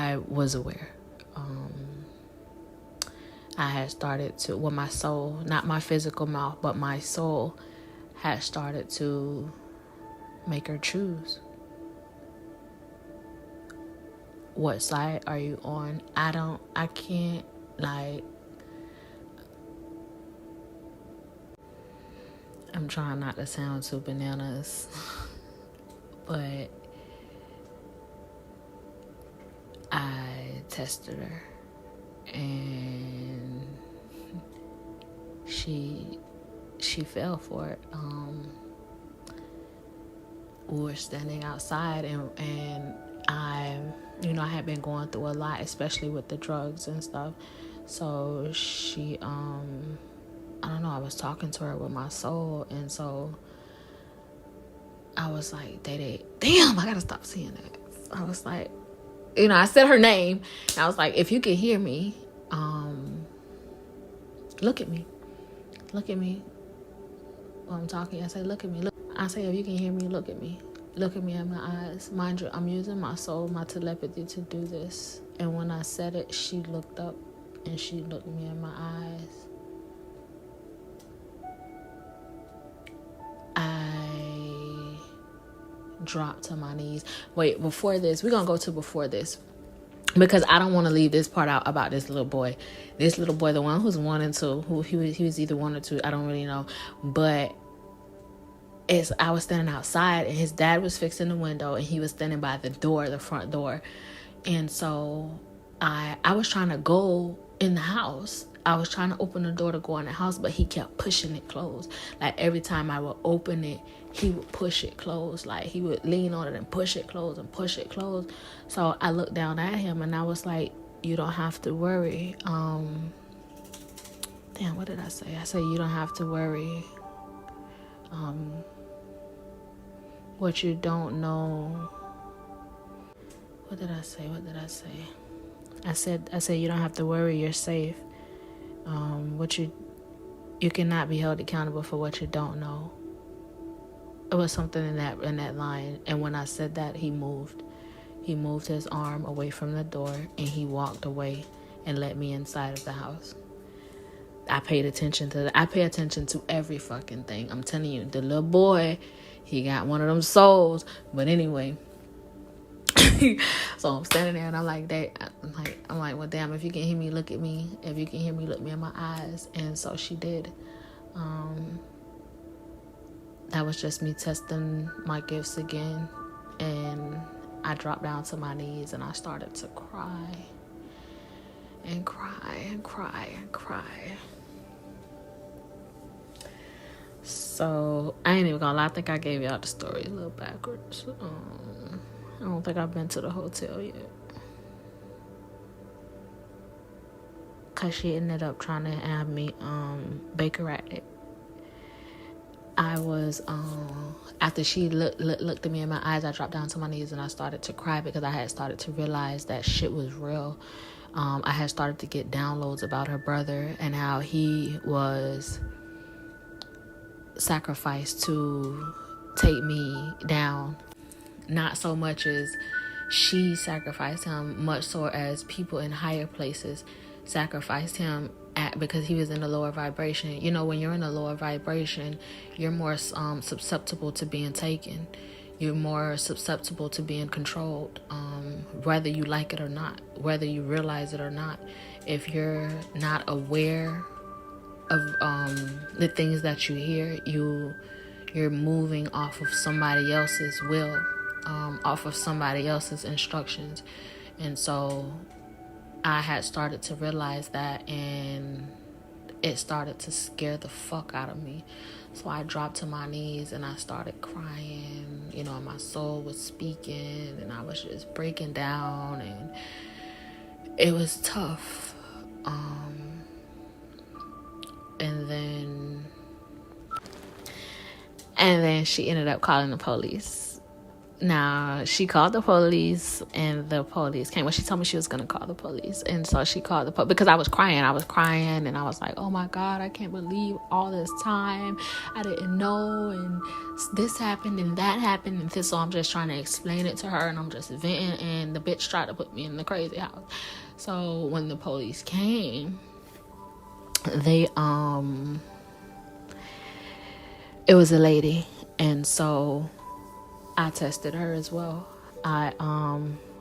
I was aware. I had started to, well, my soul, not my physical mouth, but my soul had started to make her choose. What side are you on? I can't, like, I'm trying not to sound too bananas, but I tested her, and she fell for it. We were standing outside, and I had been going through a lot, especially with the drugs and stuff. So she, I don't know, I was talking to her with my soul, and so I was like, damn, I gotta stop seeing that. I was like, I said her name, and I was like, if you can hear me, look at me. While I'm talking, I say, look at me. I say, if you can hear me, look at me. Look at me in my eyes. Mind you, I'm using my soul, my telepathy to do this. And when I said it, she looked up and she looked me in my eyes. I dropped to my knees. Wait, before this, we're going to go to before this, because I don't want to leave this part out about this little boy. This little boy, the one who's 1 and 2, who he was either 1 or 2, I don't really know. But I was standing outside, and his dad was fixing the window, and he was standing by the door, the front door. And so I was trying to go in the house. I was trying to open the door to go in the house, but he kept pushing it closed. Like, every time I would open it, he would push it closed. Like, he would lean on it and push it closed and push it closed. So I looked down at him, and I was like, you don't have to worry. Damn, what did I say? I said, you don't have to worry. What you don't know. What did I say? I said, you don't have to worry. You're safe. You cannot be held accountable for what you don't know. It was something in that line. And when I said that, he moved his arm away from the door, and he walked away and let me inside of the house. I paid attention to that. I pay attention to every fucking thing. I'm telling you, the little boy, he got one of them souls. But anyway, so I'm standing there, and I'm like, well, damn, if you can hear me, look at me. If you can hear me, look me in my eyes. And so she did. That was just me testing my gifts again. And I dropped down to my knees, and I started to cry. And cry and cry and cry. So I ain't even gonna lie, I think I gave y'all the story a little backwards. I don't think I've been to the hotel yet, cause she ended up trying to have me Baker at it. I was after she looked at me in my eyes, I dropped down to my knees and I started to cry, because I had started to realize that shit was real. I had started to get downloads about her brother and how he was sacrificed to take me down. Not so much as she sacrificed him, much so as people in higher places sacrificed him because he was in a lower vibration. You know, when you're in a lower vibration, you're more susceptible to being taken. You're more susceptible to being controlled, whether you like it or not, whether you realize it or not. If you're not aware of the things that you hear, you're moving off of somebody else's will, off of somebody else's instructions. And so I had started to realize that, and it started to scare the fuck out of me. So I dropped to my knees and I started crying. You know, my soul was speaking and I was just breaking down, and it was tough. And then she ended up calling the police. Now, she called the police, and the police came. Well, she told me she was going to call the police. And so she called the police because I was crying. And I was like, oh my God, I can't believe all this time. I didn't know. And this happened and that happened. And this, so I'm just trying to explain it to her, and I'm just venting. And the bitch tried to put me in the crazy house. So when the police came, they, it was a lady. And so I tested her as well.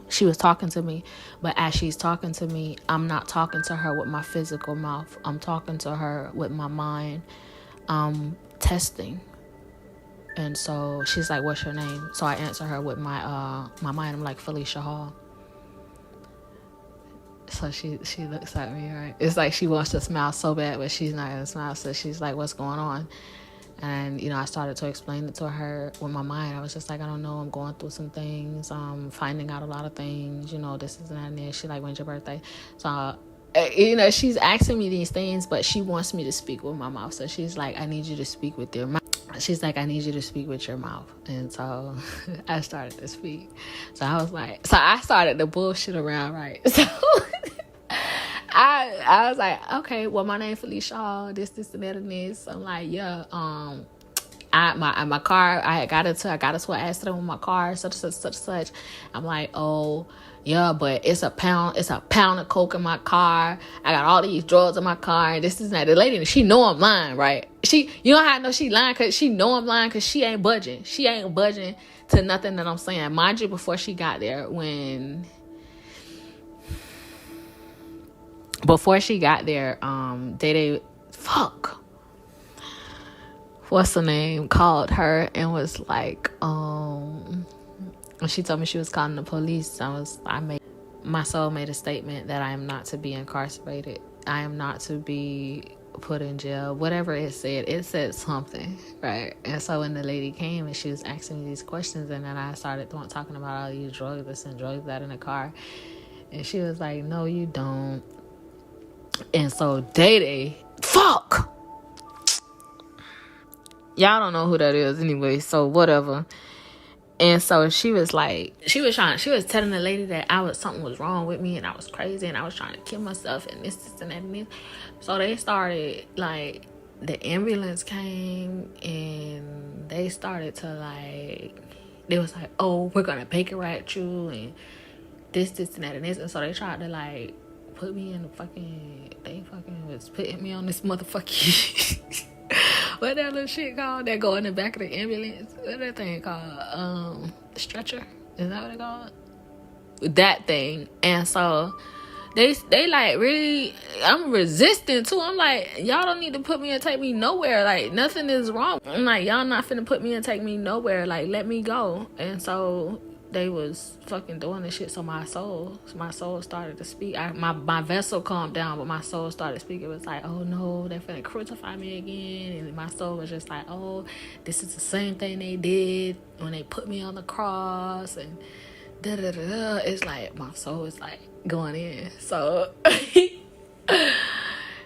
She was talking to me, but as she's talking to me, I'm not talking to her with my physical mouth. I'm talking to her with my mind, testing. And so she's like, what's your name? So I answer her with my mind. I'm like, Felicia Hall. So she looks at me, right? It's like she wants to smile so bad, but she's not gonna smile. So she's like, what's going on? And, I started to explain it to her with my mind. I was just like, I don't know. I'm going through some things. Finding out a lot of things, this is that and that. She like, when's your birthday? So, she's asking me these things, but she wants me to speak with my mouth. So she's like, I need you to speak with your mouth. She's like, I need you to speak with your mouth. And so I started to speak. So I was like, so I started to bullshit around, right? So I was like, okay, well, my name Felicia Hall, this, and that, and this. I'm like, yeah, my car, I got into an accident with my car, such. I'm like, oh, yeah, but it's a pound of coke in my car. I got all these drugs in my car, and this is that. The lady, she know I'm lying, right? You know how I know she lying? Because she know I'm lying, because she ain't budging. She ain't budging to nothing that I'm saying. Mind you, before she got there, they what's her name, called her and was like, when she told me she was calling the police, my soul made a statement that I am not to be incarcerated. I am not to be put in jail. Whatever it said something, right? And so when the lady came and she was asking me these questions, and then I started talking about all these drugs, this and drugs that in the car, and she was like, no, you don't. And so Day, fuck! Y'all don't know who that is anyway, so whatever. And so she was telling the lady that something was wrong with me, and I was crazy, and I was trying to kill myself, and this and that and this. So they started, like, the ambulance came, and they started to, like, they was like, oh, we're gonna Baker at you, and this and that and this. And so they tried to, like, put me in they was putting me on this motherfucking what that little shit called that go in the back of the ambulance? What that thing called? Stretcher? Is that what it called? That thing. And so they like, really, I'm resisting too. I'm like, y'all don't need to put me and take me nowhere. Like, nothing is wrong. I'm like, y'all not finna put me and take me nowhere. Like, let me go. And so they was fucking doing this shit. So my soul started to speak. My vessel calmed down, but my soul started speaking. It was like, oh no, they're finna crucify me again. And my soul was just like, oh, this is the same thing they did when they put me on the cross, and da da da da. It's like my soul is like going in. So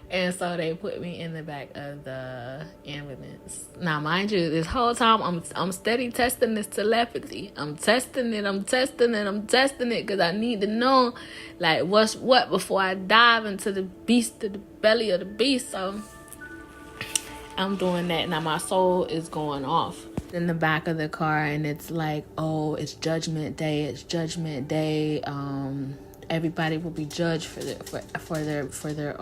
and so they put me in the back of the ambulance. Now, mind you, this whole time I'm steady testing this telepathy. I'm testing it because I need to know, like, what's what before I dive into the belly of the beast. So I'm doing that. Now my soul is going off in the back of the car, and it's like, oh, it's Judgment Day. Everybody will be judged for their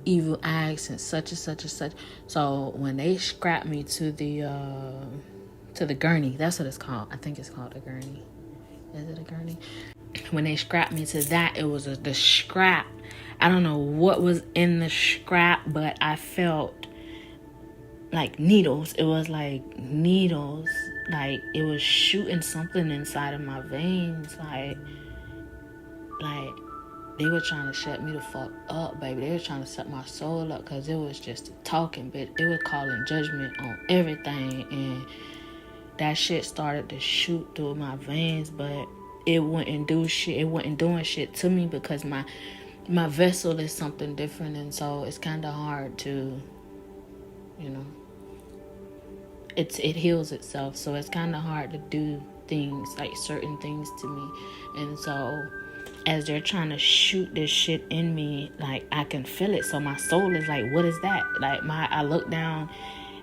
evil acts and such and such and such. So when they strapped me to the gurney, that's what it's called. I think it's called a gurney. Is it a gurney? When they strapped me to that, it was the strap. I don't know what was in the strap, but I felt like needles. It was like needles. Like, it was shooting something inside of my veins. Like they were trying to shut me the fuck up, baby. They were trying to shut my soul up, because it was just a talking bit. They were calling judgment on everything, and that shit started to shoot through my veins, but it wouldn't do shit. It wasn't doing shit to me, because my vessel is something different, and so it's kind of hard to, it heals itself, so it's kind of hard to do things, like certain things to me. And so as they're trying to shoot this shit in me, like I can feel it. So my soul is like, what is that? Like I look down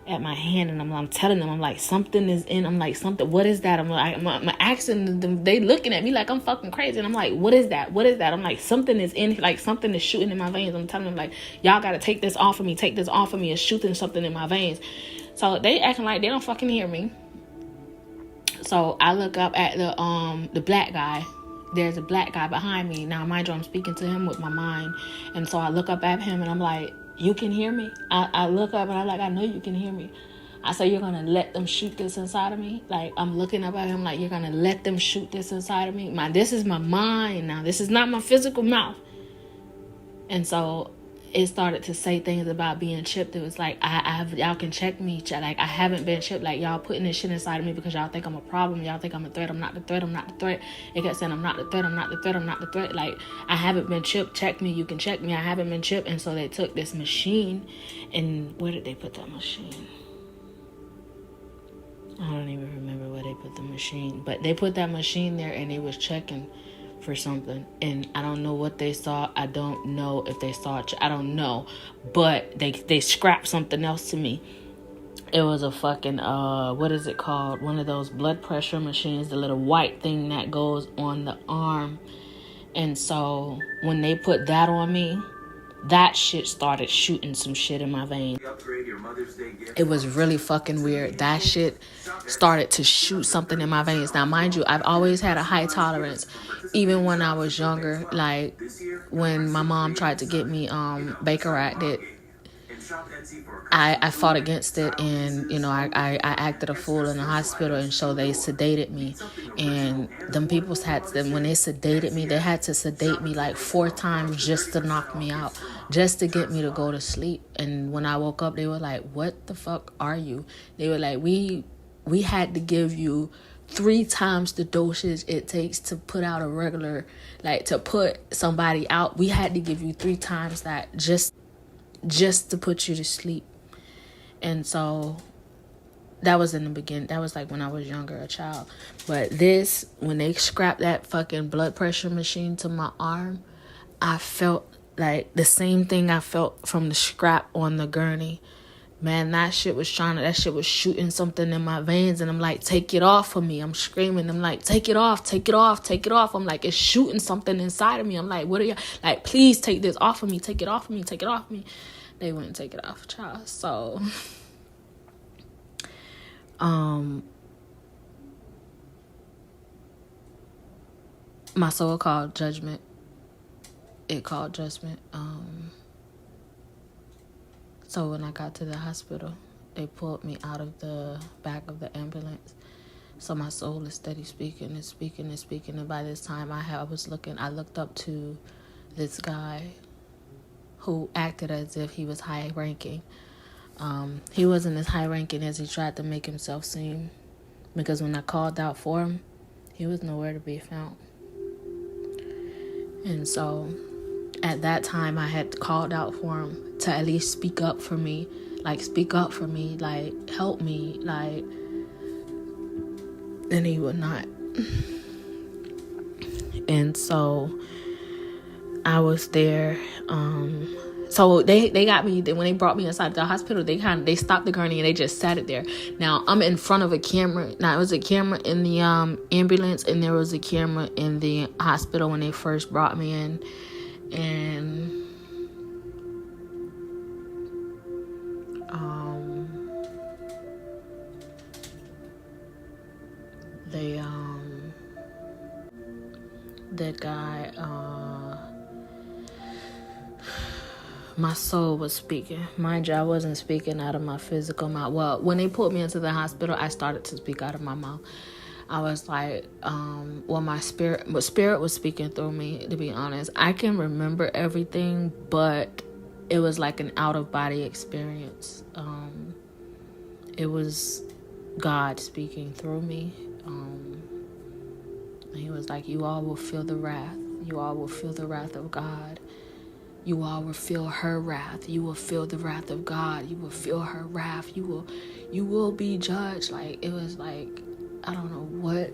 at my hand and I'm telling them, I'm like, something is in, I'm like, something, what is that? I'm like, I'm asking them, they looking at me like I'm fucking crazy. And I'm like, what is that? What is that? I'm like, something is in, like something is shooting in my veins. I'm telling them like, y'all got to take this off of me. Take this off of me. It's shooting something in my veins. So they acting like they don't fucking hear me. So I look up at the black guy. There's a black guy behind me. Now, mind you, I'm speaking to him with my mind. And so I look up at him and I'm like, you can hear me? I look up and I'm like, I know you can hear me. I say, you're going to let them shoot this inside of me? Like, I'm looking up at him like, you're going to let them shoot this inside of me? This is my mind now. This is not my physical mouth. And so it started to say things about being chipped. It was like, y'all can check me. Like, I haven't been chipped. Like, y'all putting this shit inside of me because y'all think I'm a problem. Y'all think I'm a threat. I'm not the threat. I'm not the threat. It kept saying, I'm not the threat. I'm not the threat. I'm not the threat. Like, I haven't been chipped. Check me. You can check me. I haven't been chipped. And so they took this machine. And where did they put that machine? I don't even remember where they put the machine. But they put that machine there and they was checking for something, and I don't know what they saw. I don't know if they saw it. I don't know, but they scrapped something else to me. It was a fucking what is it called? One of those blood pressure machines, the little white thing that goes on the arm. And so when they put that on me, that shit started shooting some shit in my veins. It was really fucking weird. That shit started to shoot something in my veins. Now, mind you, I've always had a high tolerance, even when I was younger. Like when my mom tried to get me Baker acted, I fought against it, and I acted a fool in the hospital, and so they sedated me. And them people when they sedated me, they had to sedate me like 4 times just to knock me out, just to get me to go to sleep. And when I woke up, they were like, what the fuck are you? They were like, we had to give you 3 times the dosage it takes to put out a regular, like to put somebody out. We had to give you 3 times that just to put you to sleep. And so that was in the beginning. That was like when I was younger, a child. But this, when they scrapped that fucking blood pressure machine to my arm, I felt like the same thing I felt from the scrap on the gurney. Man, that shit was shooting something in my veins. And I'm like, take it off of me. I'm screaming. I'm like, take it off, take it off, take it off. I'm like, it's shooting something inside of me. I'm like, what are you, like, please take this off of me. Take it off of me. Take it off of me. They wouldn't take it off, child. So, my soul called judgment. It called judgment. So when I got to the hospital, they pulled me out of the back of the ambulance. So my soul is steady speaking and speaking and speaking. And by this time, I looked up to this guy who acted as if he was high ranking. He wasn't as high ranking as he tried to make himself seem, because when I called out for him, he was nowhere to be found. And so at that time, I had called out for him to at least speak up for me, like help me, and he would not. And so I was there. So they got me, when they brought me inside the hospital, they stopped the gurney and they just sat it there. Now I'm in front of a camera. Now it was a camera in the ambulance, and there was a camera in the hospital when they first brought me in. And the guy, my soul was speaking. Mind you, I wasn't speaking out of my physical mouth. Well, when they put me into the hospital, I started to speak out of my mouth. I was like, my spirit was speaking through me, to be honest. I can remember everything, but it was like an out-of-body experience. It was God speaking through me. He was like, you all will feel the wrath. You all will feel the wrath of God. You all will feel her wrath. You will feel the wrath of God. You will feel her wrath. You will be judged. Like, it was like, I don't know what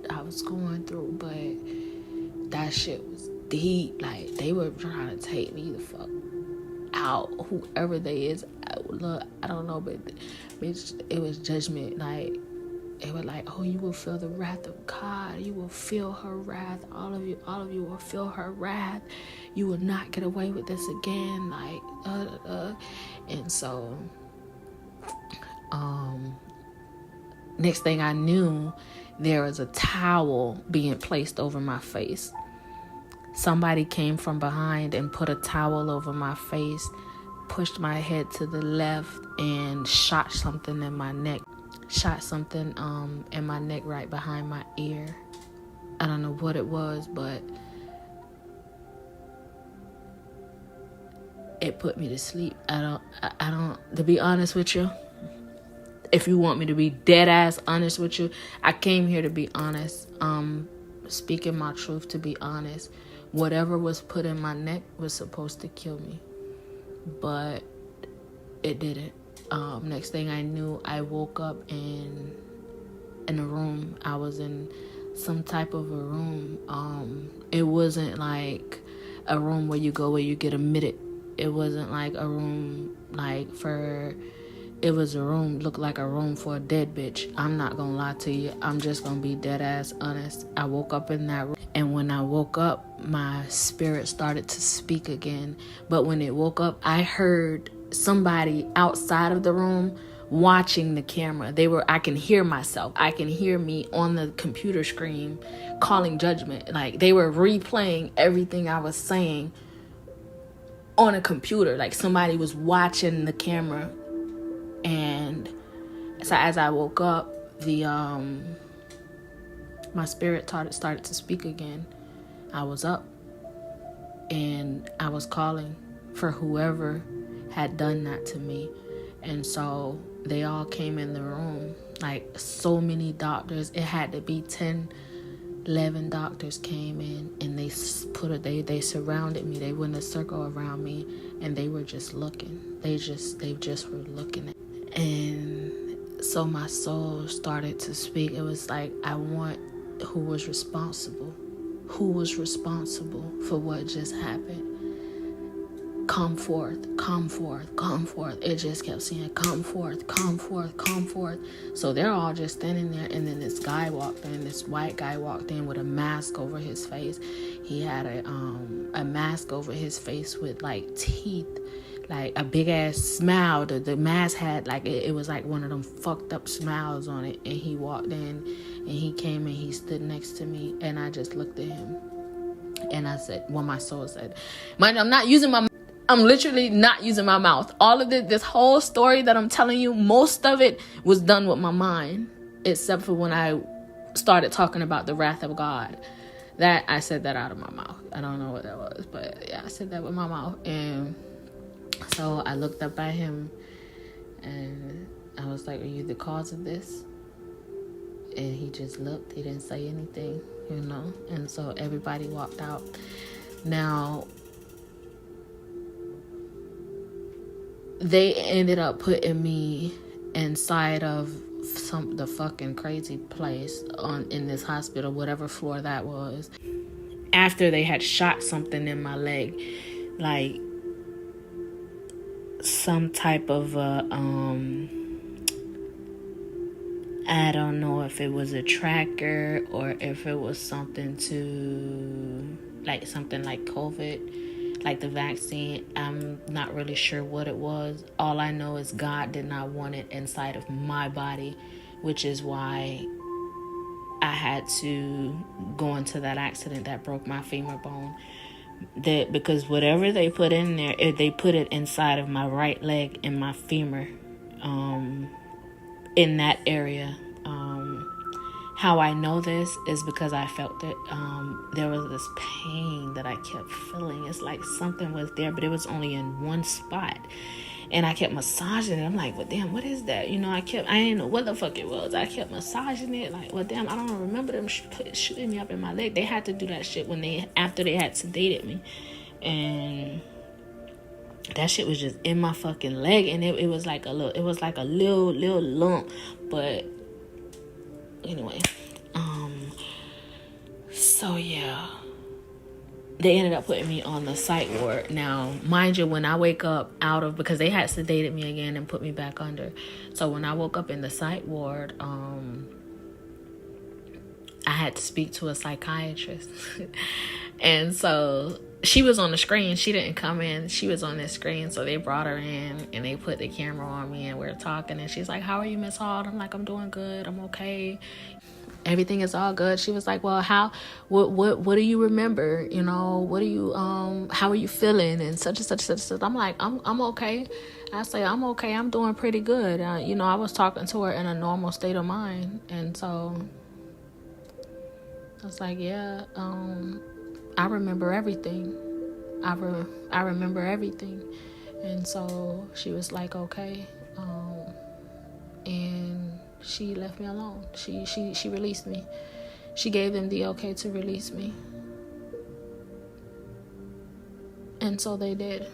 I was going through, but that shit was deep. Like, they were trying to take me the fuck out, whoever they is. Look, I don't know, but bitch, it was judgment. Like, they were like, oh, you will feel the wrath of God. You will feel her wrath. All of you will feel her wrath. You will not get away with this again. Like, and so, next thing I knew, there was a towel being placed over my face. Somebody came from behind and put a towel over my face, pushed my head to the left, and shot something in my neck. Shot something in my neck right behind my ear. I don't know what it was, but it put me to sleep. I don't, to be honest with you, if you want me to be dead ass honest with you, I came here to be honest. Speaking my truth, to be honest. Whatever was put in my neck was supposed to kill me, but it didn't. Next thing I knew, I woke up in a room. I was in some type of a room. It wasn't like a room where you go where you get admitted. It wasn't like a room like for... It was a room, looked like a room for a dead bitch. I'm not gonna lie to you. I'm just gonna be dead ass honest. I woke up in that room, and when I woke up, my spirit started to speak again. But when it woke up, I heard somebody outside of the room watching the camera. I can hear myself. I can hear me on the computer screen calling judgment. Like, they were replaying everything I was saying on a computer. Like, somebody was watching the camera. And so as I woke up, my spirit started to speak again. I was up, and I was calling for whoever had done that to me. And so they all came in the room, like so many doctors. It had to be 10, 11 doctors came in, and they surrounded me. They went in a circle around me, and they were just looking. They just were looking at me. And so my soul started to speak. It was like, I want who was responsible for what just happened. Come forth, come forth, come forth. It just kept saying, come forth, come forth, come forth. So they're all just standing there, and then this guy walked in, this white guy walked in with a mask over his face. He had a mask over his face with like teeth, like a big ass smile. The mask had like, it was like one of them fucked up smiles on it. And he walked in, and he came and he stood next to me, and I just looked at him, and I said, well, my soul said, I'm literally not using my mouth. All of this whole story that I'm telling you, most of it was done with my mind, except for when I started talking about the wrath of God. That I said that out of my mouth. I don't know what that was, but yeah, I said that with my mouth. And so I looked up at him, and I was like, are you the cause of this? And he just looked. He didn't say anything, And so everybody walked out. Now, they ended up putting me inside of the fucking crazy place in this hospital, whatever floor that was, after they had shot something in my leg, like some type of I don't know if it was a tracker or if it was something like COVID, like the vaccine. I'm not really sure what it was. All I know is God did not want it inside of my body, which is why I had to go into that accident that broke my femur bone. Because whatever they put in there, they put it inside of my right leg and my femur, in that area. How I know this is because I felt it. There was this pain that I kept feeling. It's like something was there, but it was only in one spot. And I kept massaging it. I'm like, well, damn, what is that? I didn't know what the fuck it was. I kept massaging it. Like, well, damn, I don't remember them shooting me up in my leg. They had to do that shit after they had sedated me. And that shit was just in my fucking leg. And it was like a little lump. But anyway, So yeah, they ended up putting me on the psych ward. Now, mind you, when I wake up out of, because they had sedated me again and put me back under. So when I woke up in the psych ward, I had to speak to a psychiatrist. And so she was on the screen. She didn't come in. She was on the screen. So they brought her in and they put the camera on me and we're talking. And she's like, "How are you, Miss Hall?" I'm like, "I'm doing good. I'm okay. Everything is all good." She was like, "Well, what do you remember? You know, what do you, how are you feeling?" And such and such and such. I'm like, I'm okay. I say, "I'm okay. I'm doing pretty good." You know, I was talking to her in a normal state of mind. And so I was like, "Yeah, I remember everything. I remember everything." And so she was like, "Okay." And she left me alone. She released me. She gave them the okay to release me. And so they did.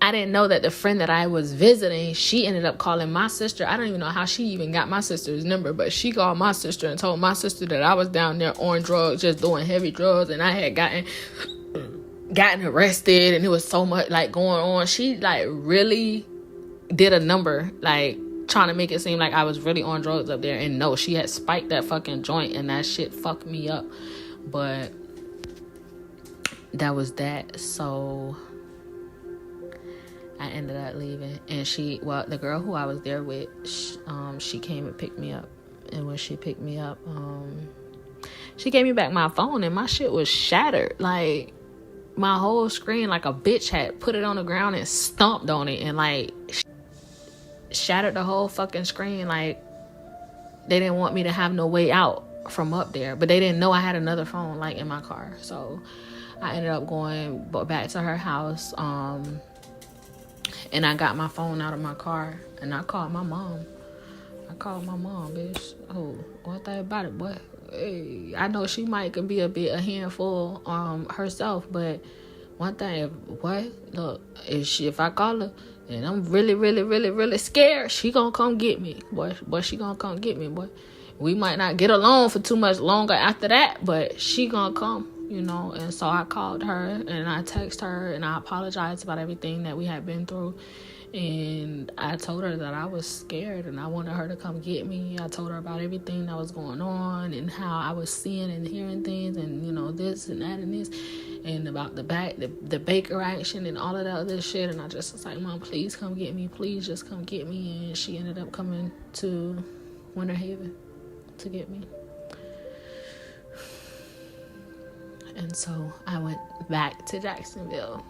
I didn't know that the friend that I was visiting, she ended up calling my sister. I don't even know how she even got my sister's number, but she called my sister and told my sister that I was down there on drugs, just doing heavy drugs, and I had gotten arrested, and it was so much like going on. She like really did a number, like trying to make it seem like I was really on drugs up there. And no, she had spiked that fucking joint, and that shit fucked me up. But that was that. So I ended up leaving, and the girl who I was there with, she came and picked me up. And when she picked me up, she gave me back my phone, and my shit was shattered. Like, my whole screen, like a bitch had put it on the ground and stomped on it, and like shattered the whole fucking screen. Like, they didn't want me to have no way out from up there, but they didn't know I had another phone like in my car. So I ended up going back to her house, and I got my phone out of my car, and I called my mom. Bitch. Oh, one thing about it, boy. Hey, I know she could be a handful herself, but one thing, look, if I call her and I'm really, really, really, really scared, she gonna come get me, boy. She gonna come get me, boy. We might not get along for too much longer after that, but she gonna come, you know. And so I called her and I texted her and I apologized about everything that we had been through. And I told her that I was scared and I wanted her to come get me. I told her about everything that was going on and how I was seeing and hearing things, and, you know, this and that and this, and about the Baker action and all of that other shit. And I just was like, "Mom, please come get me. Please just come get me." And she ended up coming to Winter Haven to get me. And so I went back to Jacksonville.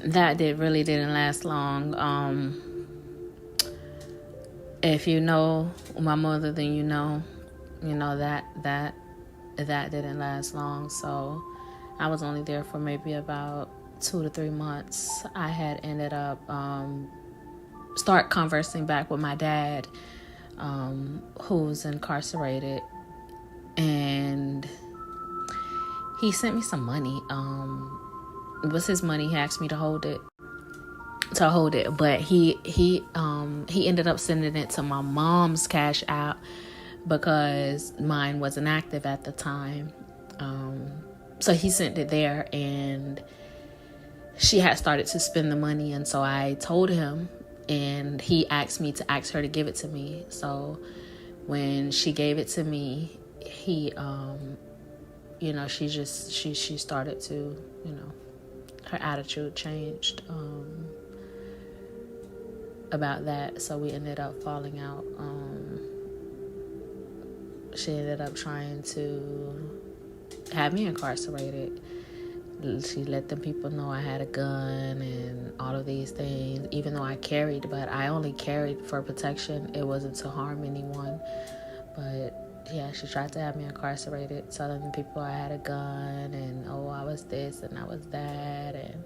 That really didn't last long. If you know my mother, then you know that didn't last long. So I was only there for maybe about 2 to 3 months. I had ended up start conversing back with my dad, who's incarcerated, and he sent me some money. It was his money. He asked me to hold it, but he ended up sending it to my mom's cash app because mine wasn't active at the time. So he sent it there, and she had started to spend the money, and so I told him, and he asked me to ask her to give it to me. So when she gave it to me, he she started to, her attitude changed about that. So we ended up falling out. She ended up trying to have me incarcerated. She let them people know I had a gun and all of these things, even though I carried, but I only carried for protection. It wasn't to harm anyone. But yeah, she tried to have me incarcerated, telling the people I had a gun and, oh, I was this and I was that. And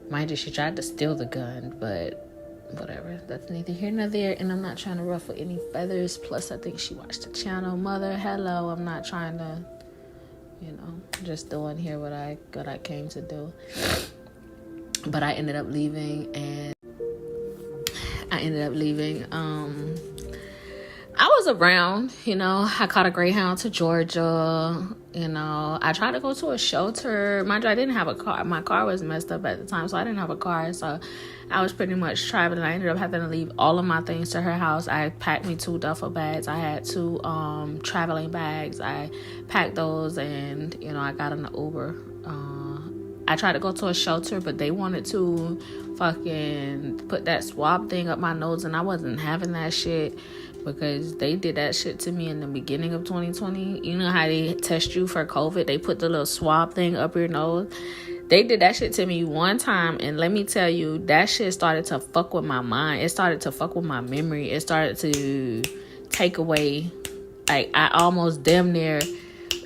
mind you, she tried to steal the gun, but whatever. That's neither here nor there, and I'm not trying to ruffle any feathers. Plus, I think she watched the channel. Mother, hello. I'm not trying to, just doing here what I came to do. But I ended up leaving, was around, I caught a Greyhound to Georgia. I tried to go to a shelter. Mind you, I didn't have a car. My car was messed up at the time, so I didn't have a car. So I was pretty much traveling. I ended up having to leave all of my things to her house. I packed me 2 duffel bags. I had 2 traveling bags. I packed those, and I got in the Uber. I tried to go to a shelter, but they wanted to fucking put that swab thing up my nose, and I wasn't having that shit, because they did that shit to me in the beginning of 2020. You know how they test you for COVID? They put the little swab thing up your nose. They did that shit to me one time, and let me tell you, that shit started to fuck with my mind. It started to fuck with my memory. It started to take away, like, I almost damn near,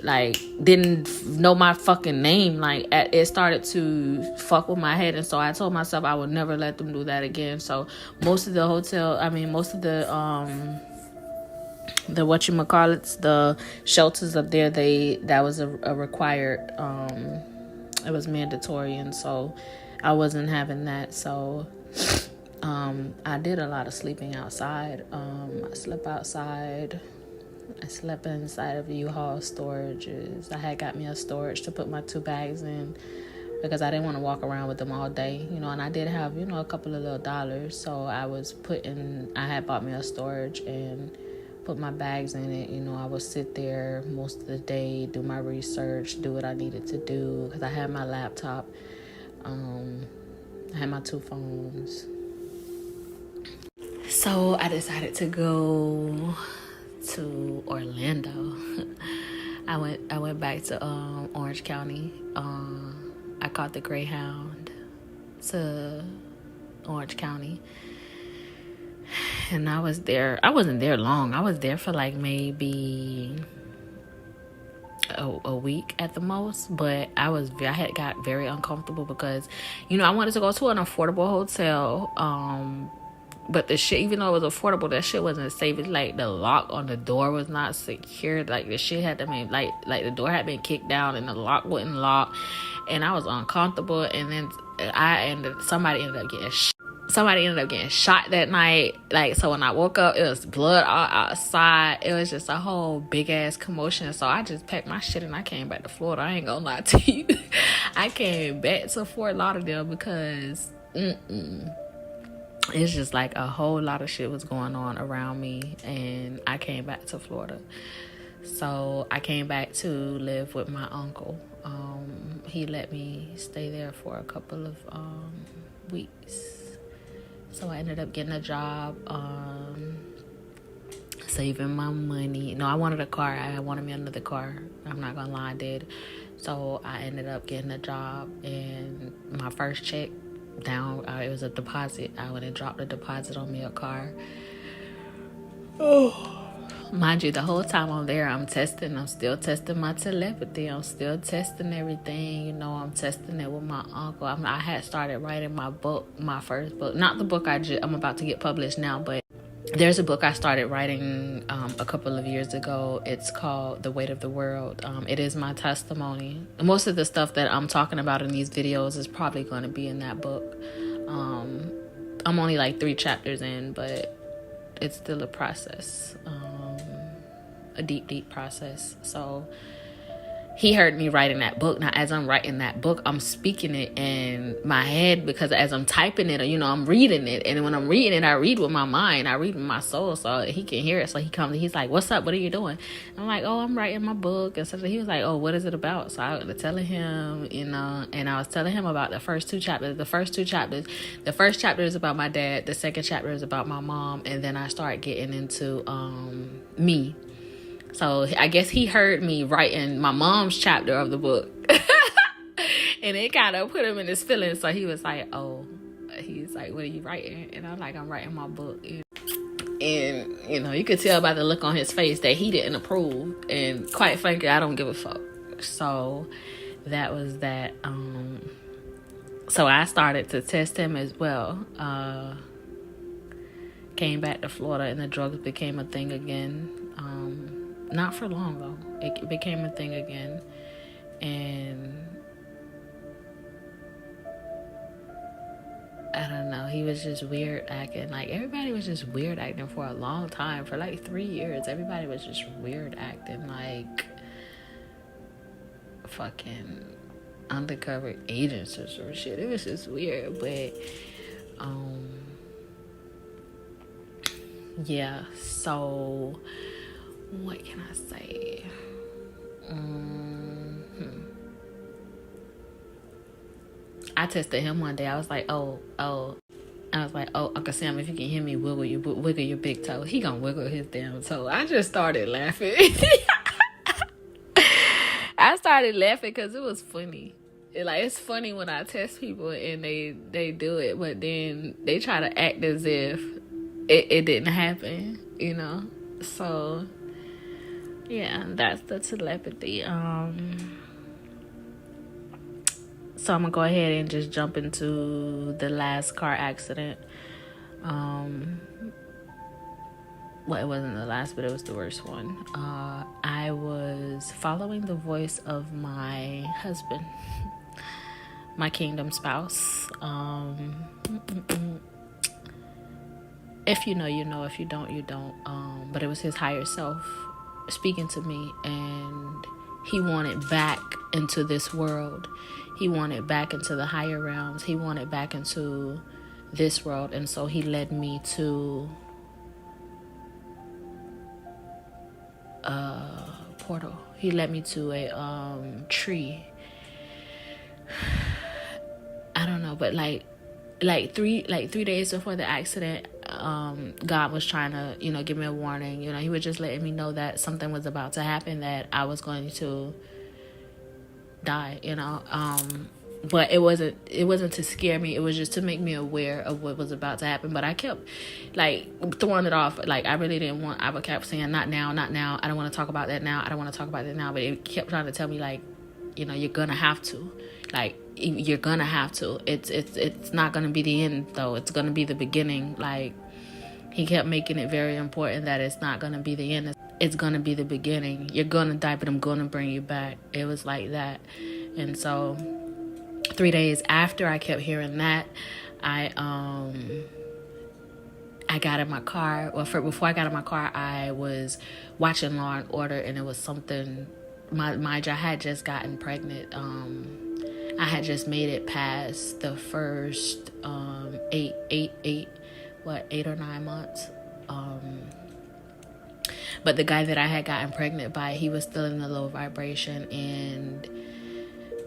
like, didn't know my fucking name. Like, it started to fuck with my head, and so I told myself I would never let them do that again. So most of the the shelters up there, that was a required, it was mandatory, and so I wasn't having that. So I did a lot of sleeping outside. I slept outside. I slept inside of U-Haul storages. I had got me a storage to put my 2 bags in, because I didn't want to walk around with them all day, and I did have, a couple of little dollars. So I had bought me a storage and put my bags in it. I would sit there most of the day, do my research, do what I needed to do, because I had my laptop. I had my 2 phones. So I decided to go to Orlando. I went back to Orange County. I caught the Greyhound to Orange County, and I was there. I wasn't there long. I was there for like maybe a week at the most, but I had got very uncomfortable, because I wanted to go to an affordable hotel, but the shit, even though it was affordable, that shit wasn't safe. It's like the lock on the door was not secured. Like, the shit had to be like the door had been kicked down, and the lock wouldn't lock, and I was uncomfortable. And then somebody ended up getting shot that night. Like, so when I woke up, it was blood all outside. It was just a whole big ass commotion. So I just packed my shit and I came back to Florida. I ain't gonna lie to you. I came back to Fort Lauderdale because it's just like a whole lot of shit was going on around me, and I came back to Florida. So I came back to live with my uncle. He let me stay there for a couple of weeks. So I ended up getting a job, saving my money. No, I wanted a car. I wanted me another car. I'm not gonna lie, I did. So I ended up getting a job, and my first check down, it was a deposit. I went and dropped a deposit on me a car. Oh. Mind you, the whole time I'm there, I'm still testing my telepathy. I'm still testing everything. I'm testing it with my uncle. I had started writing my book, my first book. Not the book I'm about to get published now, but there's a book I started writing a couple of years ago. It's called The Weight of the World. It is my testimony. Most of the stuff that I'm talking about in these videos is probably going to be in that book. I'm only like 3 chapters in, but it's still a process. A deep process. So he heard me writing that book. Now, as I'm writing that book, I'm speaking it in my head, because as I'm typing it, I'm reading it. And when I'm reading it, I read with my mind. I read with my soul, so he can hear it. So he comes and he's like, "What's up? What are you doing?" I'm like, "Oh, I'm writing my book." And so he was like, "Oh, what is it about?" So I was telling him, and I was telling him about the first 2 chapters. The first chapter is about my dad. The second chapter is about my mom. And then I start getting into me. So I guess he heard me writing my mom's chapter of the book. And it kind of put him in his feelings. So he was like, he's like, "What are you writing?" And I'm like, "I'm writing my book." And, you could tell by the look on his face that he didn't approve. And quite frankly, I don't give a fuck. So that was that. So I started to test him as well. Came back to Florida, and the drugs became a thing again. Not for long, though. It became a thing again. And I don't know. He was just weird acting. Like, everybody was just weird acting for a long time. For like 3 years, everybody was just weird acting. Like, fucking undercover agents or some shit. It was just weird. But, yeah. So, what can I say? I tested him one day. I was like, oh. I was like, oh, Uncle Sam, if you can hear me, wiggle your big toe. He gonna wiggle his damn toe. I just started laughing. I started laughing because it was funny. It's funny when I test people and they do it, but then they try to act as if it didn't happen, So, yeah, that's the telepathy. So I'm gonna go ahead and just jump into the last car accident. Well, it wasn't the last, but it was the worst one. I was following the voice of my husband, my kingdom spouse. If you know, you know. If you don't, you don't. But it was his higher self speaking to me, and he wanted back into this world. He wanted back into the higher realms. He wanted back into this world. And so he led me to a portal. He led me to a tree. I don't know, but like 3 days before the accident, God was trying to, give me a warning. He was just letting me know that something was about to happen, that I was going to die, but it wasn't to scare me. It was just to make me aware of what was about to happen. But I kept throwing it off. I really didn't want. I kept saying, not now. I don't want to talk about that now. But it kept trying to tell me, you're gonna have to. You're gonna have to. It's not gonna be the end though. It's gonna be the beginning. He kept making it very important that it's not gonna be the end. It's gonna be the beginning. You're gonna die, but I'm gonna bring you back. It was like that. And so 3 days after I kept hearing that, I got in my car. Well, before I got in my car, I was watching Law and Order, and it was something. I had just gotten pregnant. I had just made it past the first 8 or 9 months. But the guy that I had gotten pregnant by, he was still in the low vibration, and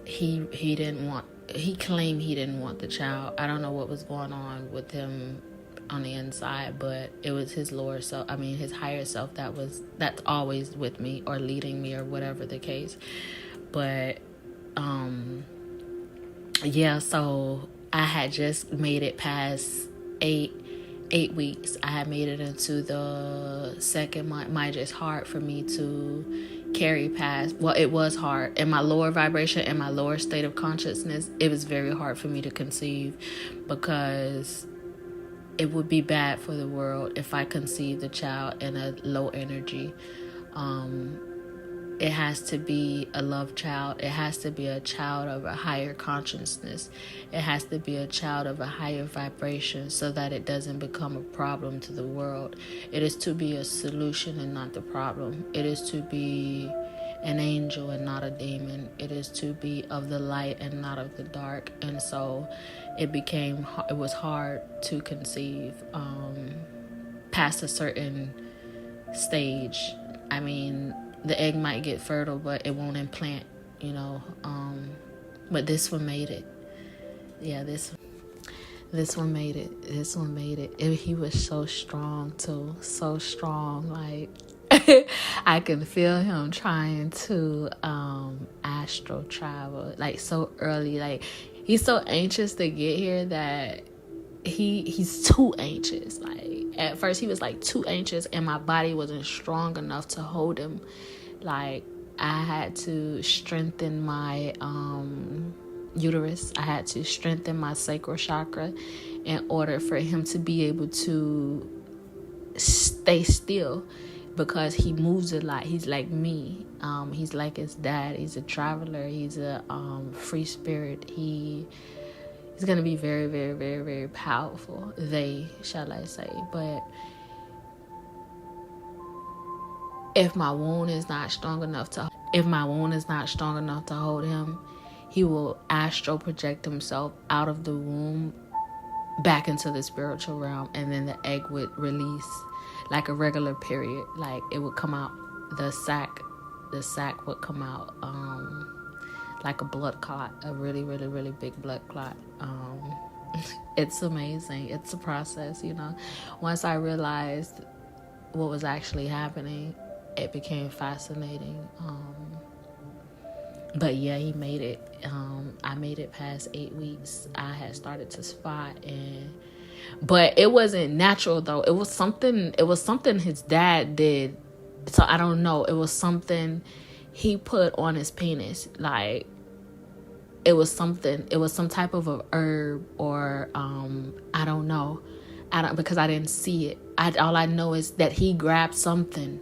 he claimed he didn't want the child. I don't know what was going on with him on the inside, but it was his lower self, his higher self that's always with me or leading me or whatever the case. But yeah, so I had just made it past 8 weeks. I had made it into the second month. It's just hard for me to carry past. Well, it was hard. In my lower vibration, in my lower state of consciousness, it was very hard for me to conceive, because it would be bad for the world if I conceived a child in a low energy. It has to be a love child. It has to be a child of a higher consciousness. It has to be a child of a higher vibration, so that it doesn't become a problem to the world. It is to be a solution and not the problem. It is to be an angel and not a demon. It is to be of the light and not of the dark. And so it was hard to conceive past a certain stage. The egg might get fertile, but it won't implant, but this one made it. Yeah, this one made it. He was so strong too, so strong. I can feel him trying to astral travel, so early. He's so anxious to get here that he's too anxious. At first he was too anxious, and my body wasn't strong enough to hold him. I had to strengthen my uterus. I had to strengthen my sacral chakra in order for him to be able to stay still, because he moves a lot. He's like me. He's like his dad. He's a traveler. He's a free spirit. It's going to be very, very, very, very powerful. They, shall I say. But if my wound is not strong enough to hold him, he will astral project himself out of the womb back into the spiritual realm, and then the egg would release like a regular period. Like it would come out, the sac would come out like a blood clot, a really, really, really big blood clot. It's amazing. It's a process, Once I realized what was actually happening, it became fascinating. But yeah, he made it. I made it past 8 weeks. I had started to spot, but it wasn't natural though. It was something his dad did. So I don't know. It was something he put on his penis. Like it was some type of a herb, or I don't know. Because I didn't see it. All I know is that he grabbed something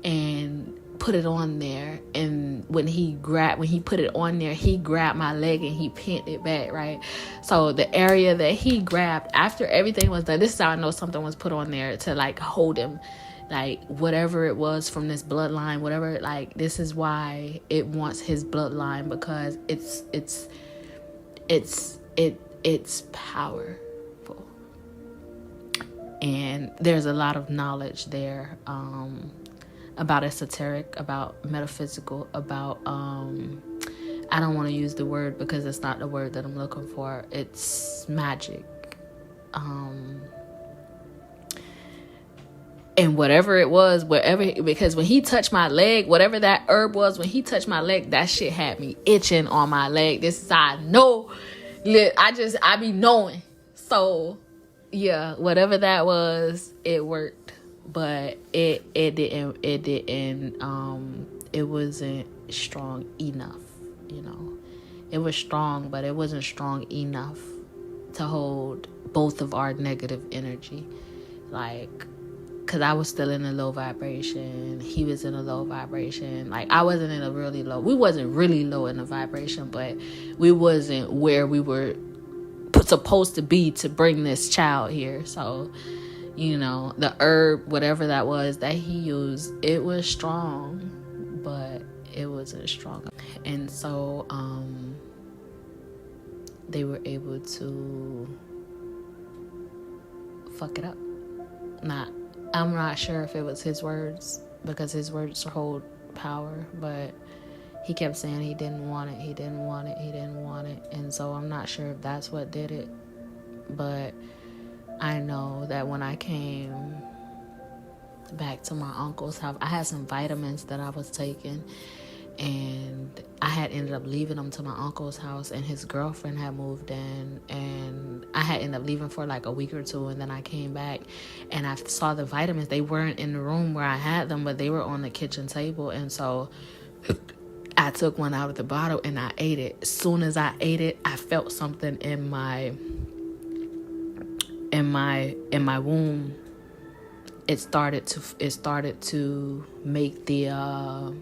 and put it on there, and when he put it on there, he grabbed my leg and he pinned it back, right? So the area that he grabbed after everything was done, this is how I know something was put on there to like hold him, like whatever it was from this bloodline, whatever, like this is why it wants his bloodline, because it's powerful, and there's a lot of knowledge there, about esoteric, about metaphysical, about I don't want to use the word because it's not the word that I'm looking for. It's magic. And whatever it was, because when he touched my leg, whatever that herb was, when he touched my leg, that shit had me itching on my leg. This is how I know. I be knowing. So yeah, whatever that was, it worked. But it wasn't strong enough, It was strong, but it wasn't strong enough to hold both of our negative energy. Like, because I was still in a low vibration. He was in a low vibration. Like, I wasn't in a really low. We wasn't really low in the vibration, but we wasn't where we were supposed to be to bring this child here. So, the herb, whatever that was that he used, it was strong, but it wasn't strong. And so they were able to fuck it up. I'm not sure if it was his words, because his words hold power, but he kept saying he didn't want it, he didn't want it, he didn't want it. And so I'm not sure if that's what did it, but I know that when I came back to my uncle's house, I had some vitamins that I was taking, and I had ended up leaving them to my uncle's house, and his girlfriend had moved in, and I had ended up leaving for like a week or two, and then I came back and I saw the vitamins. They weren't in the room where I had them, but they were on the kitchen table, and so I took one out of the bottle and I ate it. As soon as I ate it, I felt something in my womb. It started to make the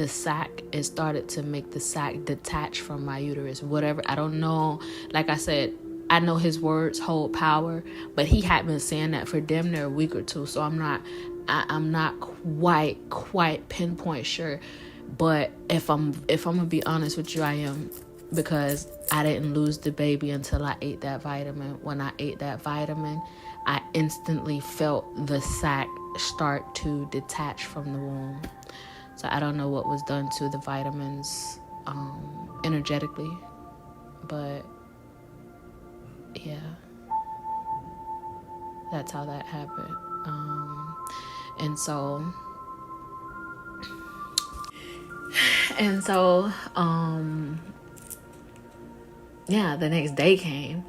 sac. It started to make the sac detach from my uterus. Whatever, I don't know. Like I said, I know his words hold power, but he had been saying that for damn near a week or two. So I'm not quite pinpoint sure. But if I'm gonna be honest with you, I am, because I didn't lose the baby until I ate that vitamin. When I ate that vitamin, I instantly felt the sac start to detach from the womb. So I don't know what was done to the vitamins energetically, but yeah, that's how that happened. And so yeah, the next day came.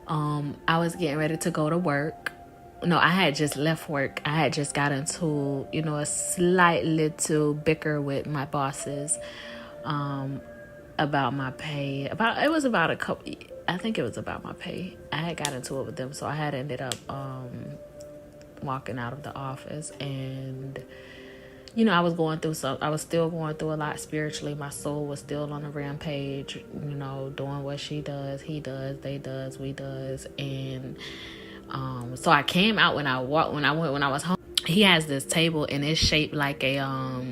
I was getting ready to go to work. No, I had just left work. I had just got into, a slight little bicker with my bosses about my pay. I think it was about my pay. I had got into it with them, so I had ended up walking out of the office, and I was still going through a lot spiritually. My soul was still on a rampage, doing what she does, he does, they does, we does. And so I came out when I was home. He has this table and it's shaped like a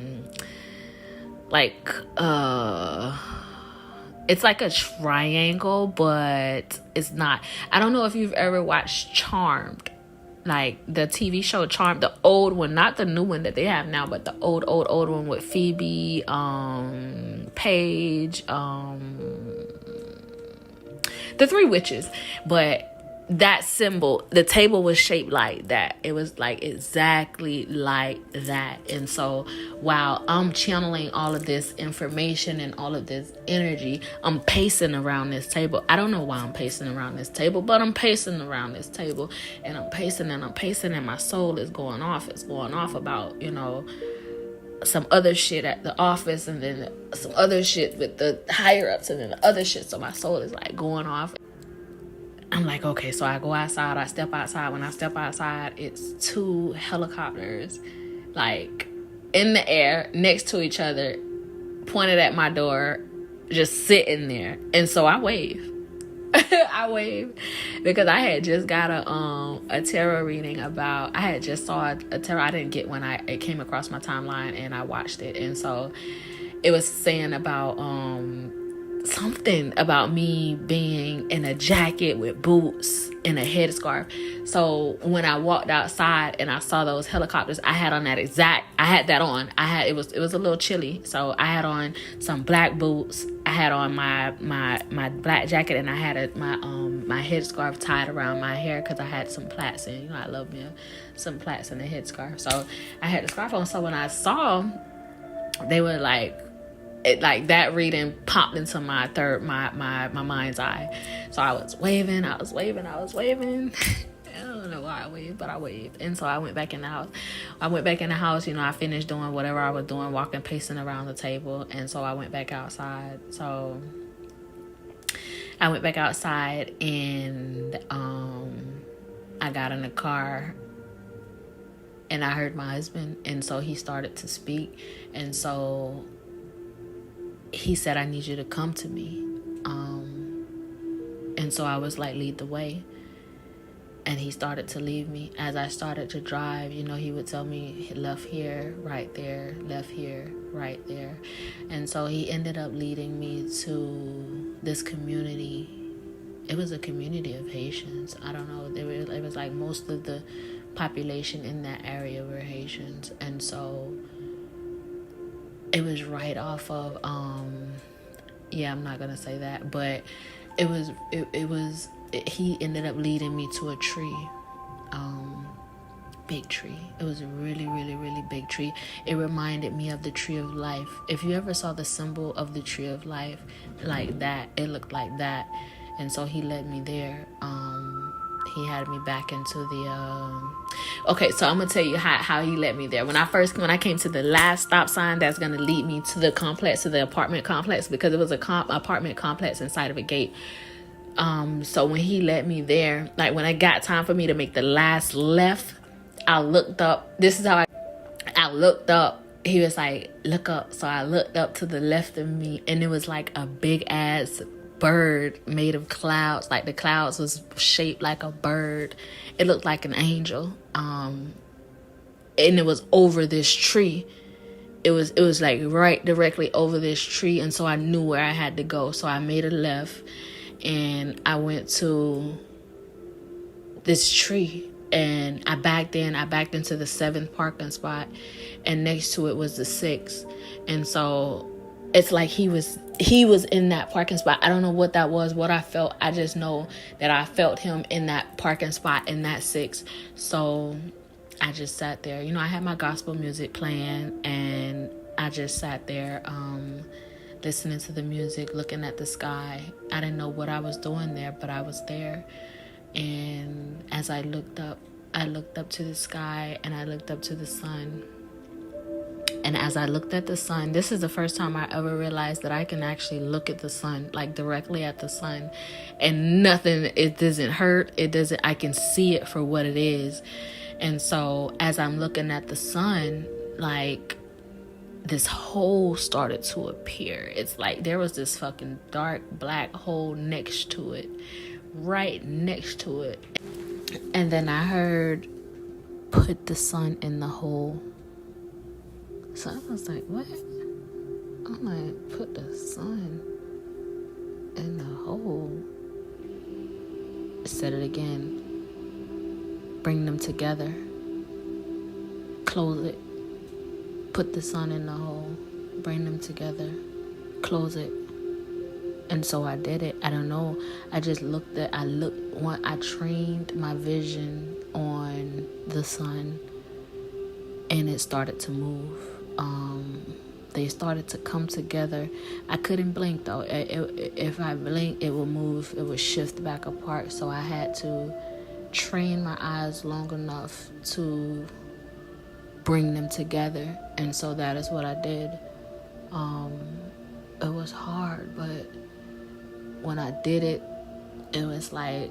it's like a triangle, but it's not. I don't know if you've ever watched Charmed, like the TV show Charmed, the old one, not the new one that they have now, but the old one with Phoebe, Paige, the three witches. But that symbol, the table was shaped like that. It was like exactly like that. And so while I'm channeling all of this information and all of this energy, I'm pacing around this table. I don't know why I'm pacing around this table, but I'm pacing around this table, and I'm pacing and my soul is going off. It's going off about, some other shit at the office, and then some other shit with the higher ups, and then the other shit. So my soul is like going off. I'm like, okay, so I go outside, I step outside. When I step outside, it's 2 helicopters, like, in the air, next to each other, pointed at my door, just sitting there. And so I wave. I wave because I had just got a tarot reading about, I had just saw a tarot. I didn't get when it came across my timeline, and I watched it. And so it was saying about, something about me being in a jacket with boots and a headscarf. So when I walked outside and I saw those helicopters, I had that on. It was a little chilly, so I had on some black boots. I had on my black jacket, and I had my headscarf tied around my hair because I had some plaits in. I love me some plaits in the headscarf. So I had the scarf on. So when I saw, they were like, that reading popped into my mind's eye. So I was waving. I don't know why I waved, but I waved. And so I went back in the house. I finished doing whatever I was doing, walking, pacing around the table. And so I went back outside. So I went back outside, and I got in the car, and I heard my husband. And so he started to speak. And so he said, I need you to come to me. And so I was like, lead the way. And he started to lead me. As I started to drive, he would tell me, left here, right there, left here, right there. And so he ended up leading me to this community. It was a community of Haitians. I don't know. It was like most of the population in that area were Haitians. And so it was right off of, I'm not going to say that, but he ended up leading me to a tree, big tree. It was a really, really, really big tree. It reminded me of the tree of life. If you ever saw the symbol of the tree of life like that, it looked like that. And so he led me there. He had me back into the okay, so I'm gonna tell you how he led me there. When I came to the last stop sign that's gonna lead me to the complex, to the apartment complex, because it was a apartment complex inside of a gate. So when he led me there, like when it got time for me to make the last left, I looked up. This is how I looked up. He was like, look up. So I looked up to the left of me, and it was like a big ass bird made of clouds. Like the clouds was shaped like a bird. It looked like an angel. And it was over this tree. It was like right directly over this tree. And so I knew where I had to go. So I made a left, and I went to this tree, and I backed into the 7th parking spot, and next to it was the 6th. And so it's like he was in that parking spot. I don't know what that was, what I felt. I just know that I felt him in that parking spot in that 6th. So I just sat there. I had my gospel music playing, and I just sat there listening to the music, looking at the sky. I didn't know what I was doing there, but I was there. And as I looked up to the sky, and I looked up to the sun. And as I looked at the sun, this is the first time I ever realized that I can actually look at the sun, like directly at the sun, and nothing, it doesn't hurt. I can see it for what it is. And so as I'm looking at the sun, like this hole started to appear. It's like there was this fucking dark black hole next to it, right next to it. And then I heard, put the sun in the hole. So I was like, what? I'm like, put the sun in the hole. Said it again. Bring them together. Close it. Put the sun in the hole. Bring them together. Close it. And so I did it. I don't know. I just I trained my vision on the sun, and it started to move. They started to come together. I couldn't blink though. If I blinked, it would move. It would shift back apart. So I had to train my eyes long enough to bring them together. And so that is what I did. It was hard, but when I did it, it was like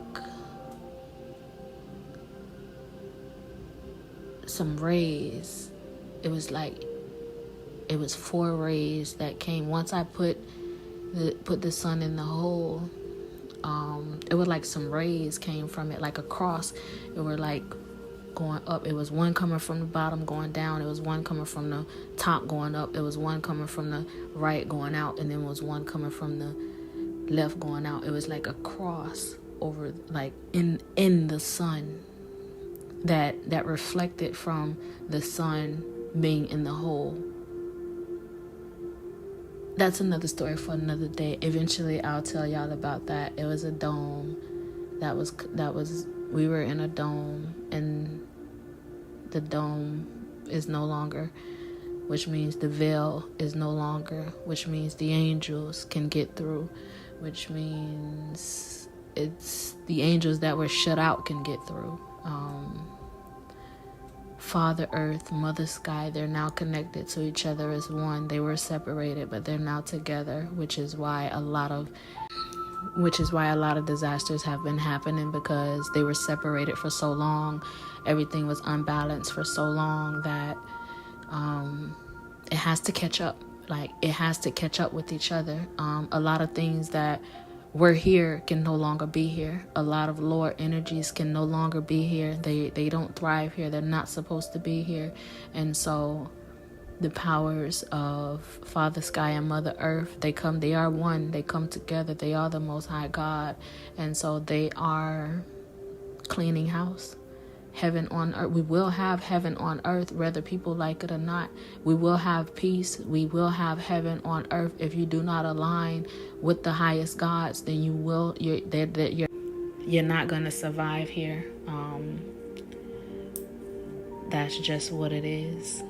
some rays. It was 4 rays that came. Once I put the sun in the hole, it was like some rays came from it, like a cross. It were like going up. It was one coming from the bottom going down. It was one coming from the top going up. It was one coming from the right going out, and then it was one coming from the left going out. It was like a cross over, like in the sun that reflected from the sun being in the hole. That's another story for another day. Eventually I'll tell y'all about that. It was a dome. We were in a dome, and the dome is no longer, which means the veil is no longer, which means the angels can get through, which means it's the angels that were shut out can get through. Father Earth, Mother Sky, they're now connected to each other as one. They were separated, but they're now together, which is why a lot of disasters have been happening, because they were separated for so long. Everything was unbalanced for so long that it has to catch up. Like, it has to catch up with each other. A lot of things that were here can no longer be here. A lot of lower energies can no longer be here. They don't thrive here. They're not supposed to be here. And so the powers of Father Sky and Mother Earth, they are one. They come together. They are the Most High God. And so they are cleaning house. Heaven on earth. We will have heaven on earth, whether people like it or not. We will have peace. We will have heaven on earth. If you do not align with the highest gods, then you're not gonna survive here. That's just what it is.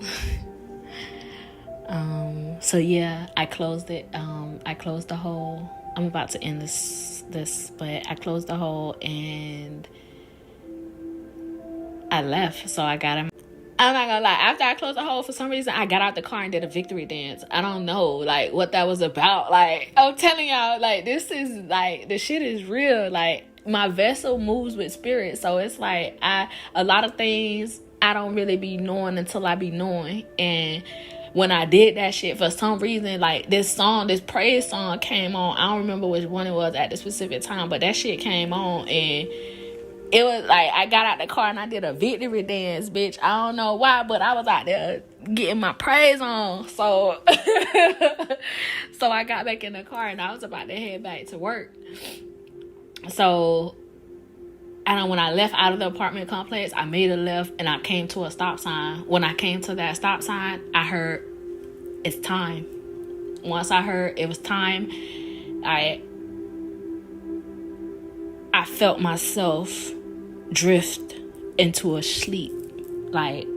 So yeah, I closed it. I closed the hole. I'm about to end this, but I closed the hole and I left. So I got him. I'm not gonna lie, after I closed the hole, for some reason I got out the car and did a victory dance. I don't know like what that was about. Like, I'm telling y'all, like, this is like, the shit is real. Like, my vessel moves with spirit, so it's like a lot of things I don't really be knowing until I be knowing. And when I did that shit, for some reason, like, this praise song came on. I don't remember which one it was at the specific time, but that shit came on, and it was like I got out the car and I did a victory dance, bitch. I don't know why, but I was out there getting my praise on. So so I got back in the car and I was about to head back to work. So when I left out of the apartment complex, I made a left and I came to a stop sign. When I came to that stop sign, I heard, it's time. Once I heard it was time, I felt myself drift into a sleep. Like,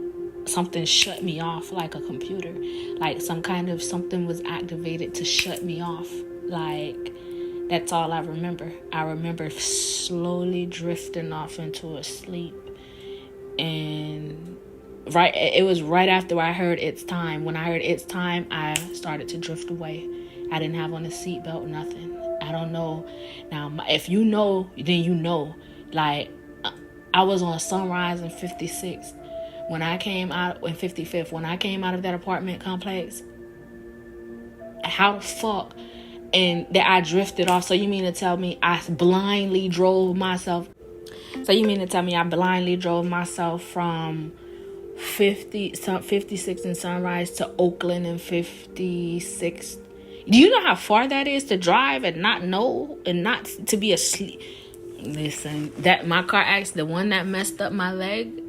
something shut me off, like a computer. Like, something was activated to shut me off. Like, that's all I remember. I remember slowly drifting off into a sleep. And it was right after I heard it's time. When I heard it's time, I started to drift away. I didn't have on a seatbelt, nothing. I don't know. Now, if you know, then you know. Like, I was on Sunrise in 56th. When I came out in 55th, when I came out of that apartment complex, how the fuck, and that I drifted off. So you mean to tell me I blindly drove myself? So you mean to tell me I blindly drove myself from 56 and Sunrise to Oakland and 56? Do you know how far that is to drive and not know and not to be asleep? Listen, that my car accident, the one that messed up my leg,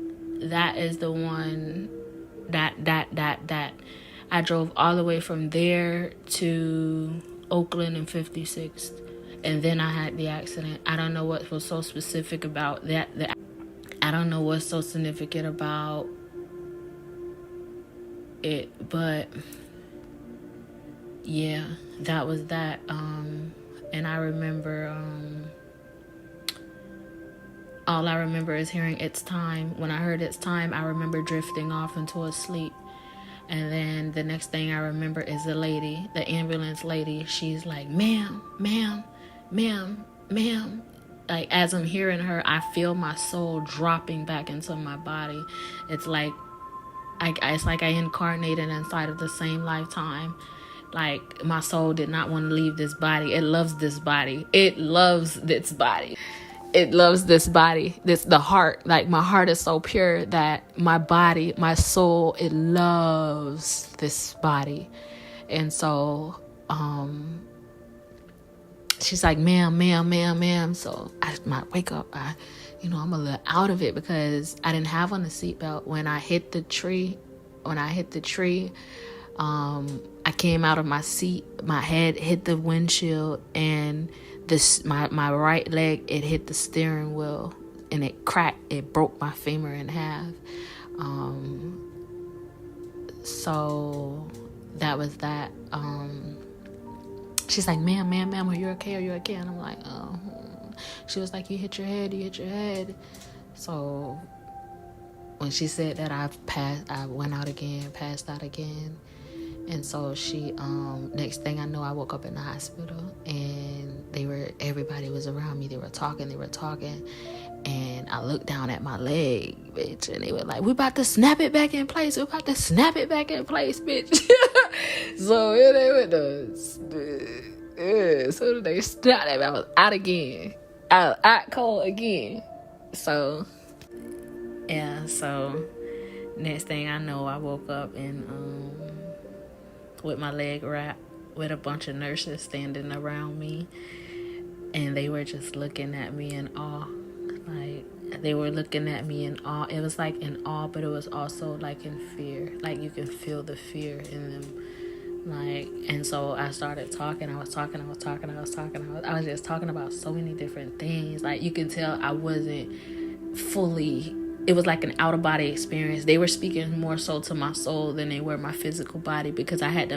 that is the one that I drove all the way from there to Oakland and 56th, and then I had the accident. I don't know what was so specific about that. I don't know what's so significant about it, but yeah, that was that. And I remember, all I remember is hearing "It's Time." When I heard "It's Time," I remember drifting off into a sleep. And then the next thing I remember is the lady, the ambulance lady. She's like, ma'am, ma'am, ma'am, ma'am. Like, as I'm hearing her, I feel my soul dropping back into my body. It's like I incarnated inside of the same lifetime. Like, my soul did not want to leave this body. It loves this body. It loves this body. It loves this body, the heart. Like, my heart is so pure that my body, my soul, it loves this body. And so she's like, ma'am, ma'am, ma'am, ma'am. So I might wake up. I'm a little out of it because I didn't have on a seatbelt. When I hit the tree, I came out of my seat. My head hit the windshield, and my right leg, it hit the steering wheel, and it cracked. It broke my femur in half. So that was that. She's like, ma'am, are you okay? And I'm like, oh. She was like, you hit your head. So when she said that, I went out again, passed out again. And so she, next thing I know, I woke up in the hospital, and everybody was around me. They were talking. And I looked down at my leg, bitch, and they were like, we about to snap it back in place, bitch. So yeah, they went so they snapped it. I was out again. Out cold again. So yeah, so next thing I know, I woke up and with my leg wrapped, with a bunch of nurses standing around me, and they were just looking at me in awe. Like, they were looking at me in awe. It was like in awe, but it was also like in fear. Like, you can feel the fear in them. Like, and so I started talking. I was just talking about so many different things. Like, you can tell I wasn't fully, it was like an out-of-body experience. They were speaking more so to my soul than they were my physical body, because they had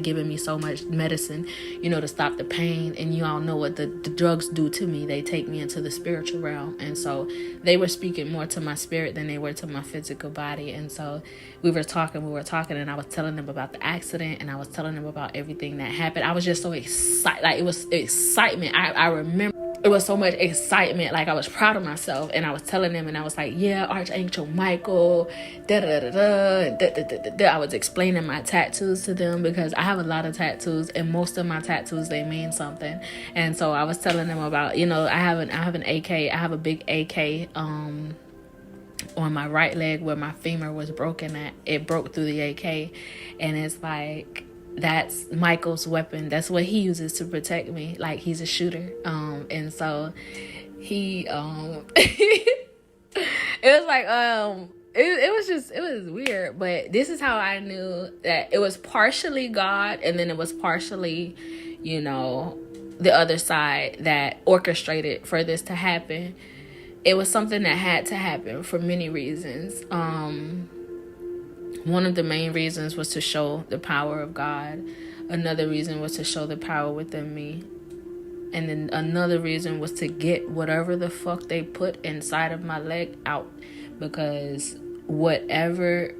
given me so much medicine, to stop the pain. And you all know what the drugs do to me. They take me into the spiritual realm. And so they were speaking more to my spirit than they were to my physical body. And so we were talking, and I was telling them about the accident, and I was telling them about everything that happened. I was just so excited. Like, it was excitement. I remember it was so much excitement. Like, I was proud of myself, and I was telling them, and I was like, yeah, Archangel Michael, I was explaining my tattoos to them, because I have a lot of tattoos, and most of my tattoos, they mean something. And so I was telling them about, I have an AK, I have a big AK, on my right leg where my femur was broken at. It broke through the AK, and it's like, that's Michael's weapon. That's what he uses to protect me. Like, he's a shooter. And so he, it was like, it was weird, but this is how I knew that it was partially God, and then it was partially, the other side that orchestrated for this to happen. It was something that had to happen for many reasons. One of the main reasons was to show the power of God. Another reason was to show the power within me. And then another reason was to get whatever the fuck they put inside of my leg out. Because whatever,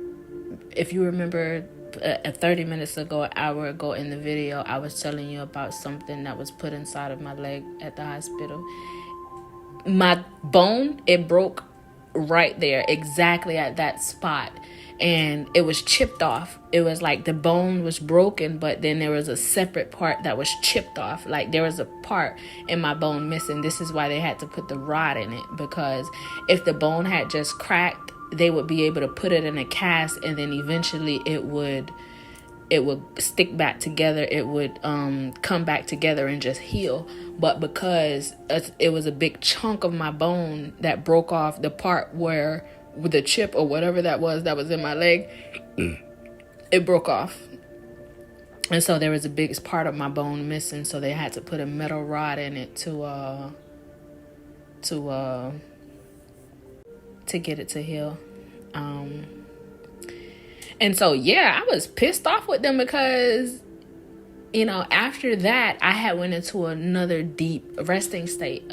if you remember 30 minutes ago, an hour ago in the video, I was telling you about something that was put inside of my leg at the hospital. My bone, it broke right there, exactly at that spot. And it was chipped off. It was like the bone was broken, but then there was a separate part that was chipped off. Like there was a part in my bone missing. This is why they had to put the rod in it, because if the bone had just cracked, they would be able to put it in a cast, and then eventually it would stick back together. It would come back together and just heal. But because it was a big chunk of my bone that broke off, the part where with the chip or whatever that was in my leg, it broke off. And so there was a big part of my bone missing, so they had to put a metal rod in it to get it to heal. And so, yeah, I was pissed off with them because, after that, I had went into another deep resting state.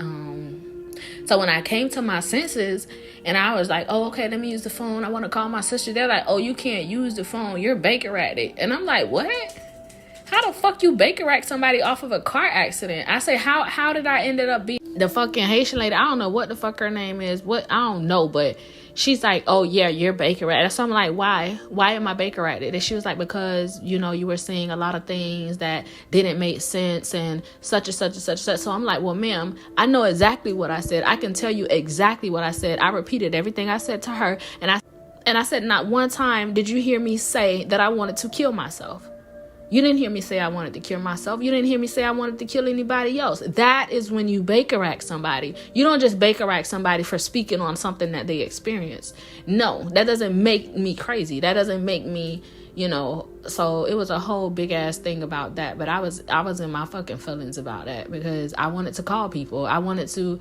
So when I came to my senses and I was like, oh, okay, let me use the phone. I want to call my sister. They're like, oh, you can't use the phone. You're Baker at it. And I'm like, what? How the fuck you Baker rack somebody off of a car accident? I say, how did I ended up being the fucking Haitian lady? I don't know what the fuck her name is. I don't know, but she's like, oh yeah, you're Baker at it. So I'm like, why? Why am I Baker at it? And she was like, because, you were saying a lot of things that didn't make sense and such and such and such and such. So I'm like, well, ma'am, I know exactly what I said. I can tell you exactly what I said. I repeated everything I said to her. And I said, not one time did you hear me say that I wanted to kill myself. You didn't hear me say I wanted to kill myself. You didn't hear me say I wanted to kill anybody else. That is when you Baker rack somebody. You don't just Baker rack somebody for speaking on something that they experienced. No, that doesn't make me crazy. That doesn't make me, so it was a whole big ass thing about that. But I was in my fucking feelings about that because I wanted to call people. I wanted to,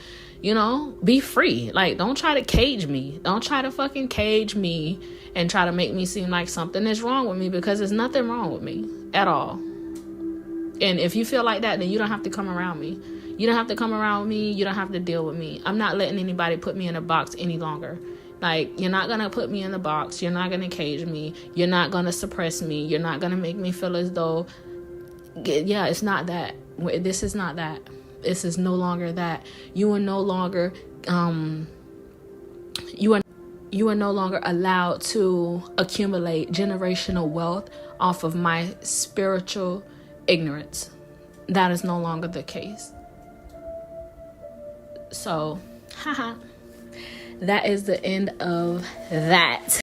be free. Like, don't try to cage me. Don't try to fucking cage me and try to make me seem like something is wrong with me, because there's nothing wrong with me at all. And if you feel like that, then you don't have to come around me. You don't have to come around me. You don't have to deal with me. I'm not letting anybody put me in a box any longer. Like, you're not going to put me in the box. You're not going to cage me. You're not going to suppress me. You're not going to make me feel as though, yeah, it's not that. This is not that. This is no longer that. You are no longer, you are no longer allowed to accumulate generational wealth off of my spiritual ignorance. That is no longer the case. So, that is the end of that.